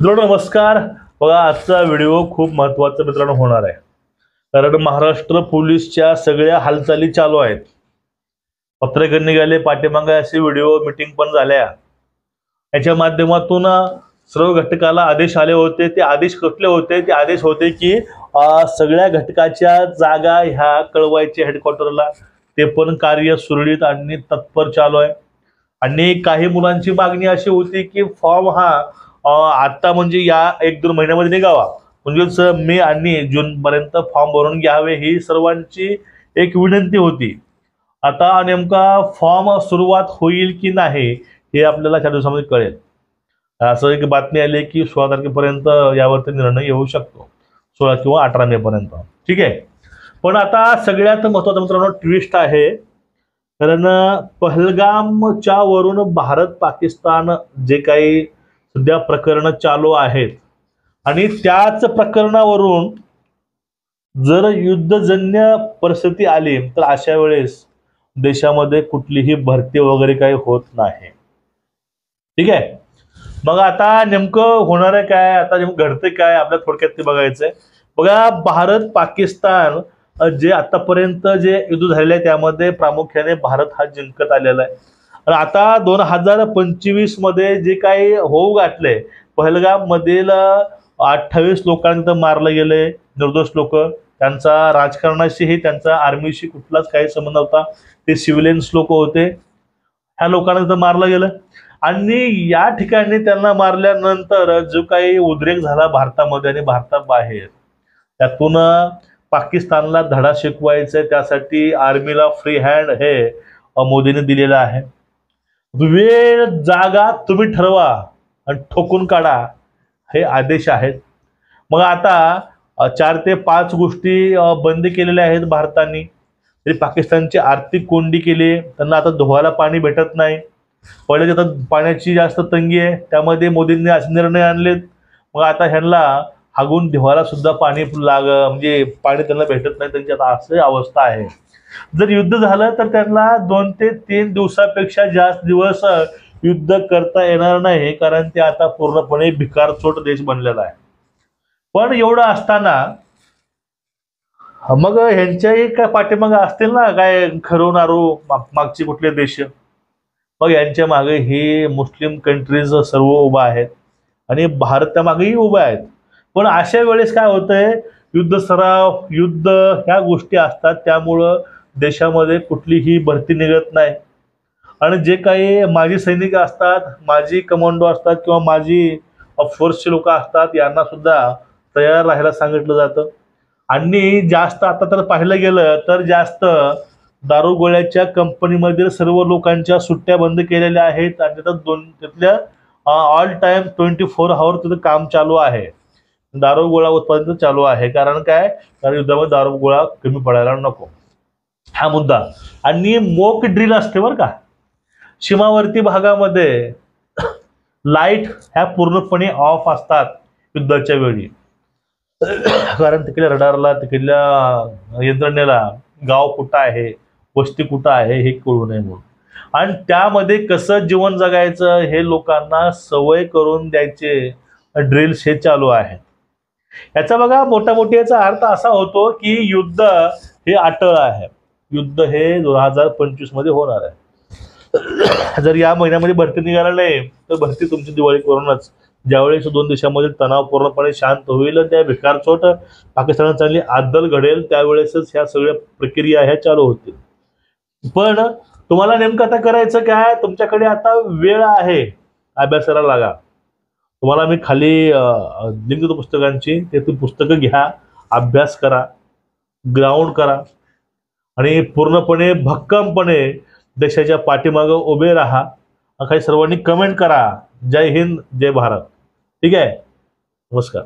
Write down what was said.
मित्रांनो नमस्कार. बघा आजचा व्हिडिओ खूप महत्त्वाचा मित्रांनो होणार आहे, कारण महाराष्ट्र पोलीसच्या सगळ्या हालचाली चालू आहेत. पत्रकार निघाले पाठीमागे, असे व्हिडिओ मीटिंग पण झाल्या. याच्या माध्यमातून सर्व घटकाला आदेश आले होते. ते आदेश कसले होते? ते आदेश होते की सगळ्या घटकाच्या जागा ह्या कळवायचे हेडक्वार्टरला. ते पण कार्य सुरळीत आणि तत्पर चालू आहे. आणि काही मुलांची मागणी अशी होती की फॉर्म हा आता म्हणजे या 1-2 महिन्यामध्ये निघावा, म्हणजेच मे आणि जून पर्यंत फॉर्म भरून घ्यावे, ही सर्वांची एक विनंती होती. आता नेमका फॉर्म सुरुवात होईल की नाही हे आपल्याला 4 दिवसामध्ये कळेल. असं एक बातमी आली की 16 तारखेपर्यंत यावरती निर्णय येऊ शकतो, 16 किंवा 18 मे पर्यंत. ठीक आहे. पण आता सगळ्यात महत्त्वाचा मित्रांनो ट्विस्ट आहे, कारण पहलगामच्या वरून भारत पाकिस्तान जे काही सध्या प्रकरण चालू आहेत आणि त्याच प्रकरणावरून जर युद्धजन्य परिस्थिती आली तर अशा वेळेस देशामध्ये कुठलीही भरती वगैरे काही होत नाही. ठीक आहे. मग आता नेमकं होणार आहे काय, आता नेमकं घडते काय, आपल्या थोडक्यात ते बघायचंय. बघा, भारत पाकिस्तान जे आतापर्यंत जे युद्ध झालेलं आहे त्यामध्ये प्रामुख्याने भारत हा जिंकत आलेला आहे. आता 2025 मध्ये जे काही होऊ घातले, पहलगाम मधील 28 लोकांना मारले गेले, निर्दोष लोक. त्यांचा राजकारणाशीही त्यांचा आर्मीशी कुठलाच काही संबंध नव्हता. ते सिव्हिलियन्स लोक होते. ह्या लोकांना मारलं गेलं आणि या ठिकाणी त्यांना मारल्यानंतर जो काही उद्रेक झाला भारतामध्ये आणि भारताबाहेर, त्यातून पाकिस्तानला धडा शिकवायचा, त्यासाठी आर्मीला फ्री हँड हे मोदीने दिलेलं आहे. वेळ जागा तुम्ही ठरवा आणि ठोकून काढा, हे आदेश आहेत. मग आता 4 ते 5 गोष्टी बंद केलेल्या आहेत भारताने. पाकिस्तानची आर्थिक कोंडी केली, त्यांना आता धुवायला पाणी भेटत नाही. पहिले आता पाण्याची जास्त तंगी आहे, त्यामध्ये मोदींनी असे निर्णय आणलेत. मग आता ह्यांना हागून धुवायला सुद्धा पाणी म्हणजे पाणी त्यांना भेटत नाही. त्यांची आता अशी अवस्था आहे. जर युद्ध झालं तर त्यांना 2 ते 3 दिवसापेक्षा जास्त दिवस युद्ध करता येणार नाही, कारण ते आता पूर्णपणे भिकारचोट देश बनलेला आहे. पण एवढं असताना मग ह्यांच्याही काय पाठीमागे असतील ना काय खरवणारू मागचे कुठले देश. मग यांच्या मागे ही मुस्लिम कंट्रीज सर्व उभा आहेत आणि भारत त्या मागेही उभा आहेत. पण अशा वेळेस काय होतंय, युद्ध सराव, युद्ध ह्या गोष्टी असतात, त्यामुळं देशामध्ये कुठलीही भरती निघत नाही. आणि जे काही माजी सैनिक असतात, माजी कमांडो असतात किंवा माजी फोर्सचे लोक असतात, यांना सुद्धा तयार राहायला सांगितलं जातं. आणि जास्त आता तर पाहिलं गेलं तर जास्त दारुगोळ्याच्या कंपनीमधील सर्व लोकांच्या सुट्ट्या बंद केलेल्या आहेत आणि तिथल्या ऑल टाइम 24 आवर तिथं काम चालू आहे. दारुगोळा उत्पादन चालू आहे. कारण काय, कारण युद्धामध्ये दारुगोळा कमी पडायला नको, हा मुद्दा. आणि मोक ड्रिल असते बरं का, सीमावर्ती भागामध्ये लाईट ह्या पूर्णपणे ऑफ असतात युद्धाच्या वेळी, कारण तिकडल्या रडारला, तिकडल्या यंत्रणेला गाव कुठं आहे, वस्ती कुठं आहे हे कळू नये म्हणून. आणि त्यामध्ये कसं जीवन जगायचं हे लोकांना सवय करून द्यायचे ड्रिल्स हे चालू आहेत. याचा बघा मोठा याचा अर्थ असा होतो की युद्ध हे अटळ आहे. युद्ध हे 2025 मध्ये होणार आहे. जर या महिन्यामध्ये भरती निघाला नाही तर भरती तुमची दिवाळी करूनच, ज्यावेळेस 2 देशांमध्ये तणाव पूर्णपणे शांत होईल, त्या भिकारचोट पाकिस्तानात चांगली आदल घडेल, त्यावेळेसच ह्या सगळ्या प्रक्रिया ह्या चालू होतील. पण तुम्हाला नेमकं आता करायचं काय, तुमच्याकडे आता वेळ आहे, अभ्यासाला लागा. तुम्हाला मी खाली लिंक देतो पुस्तकांची, तेथून पुस्तकं घ्या, अभ्यास करा, ग्राउंड करा आणि पूर्णपणे भक्कमपणे देशाच्या पाठीमागे उभे राहा. काही सर्वांनी कमेंट करा. जय हिंद, जय भारत. ठीक आहे. नमस्कार.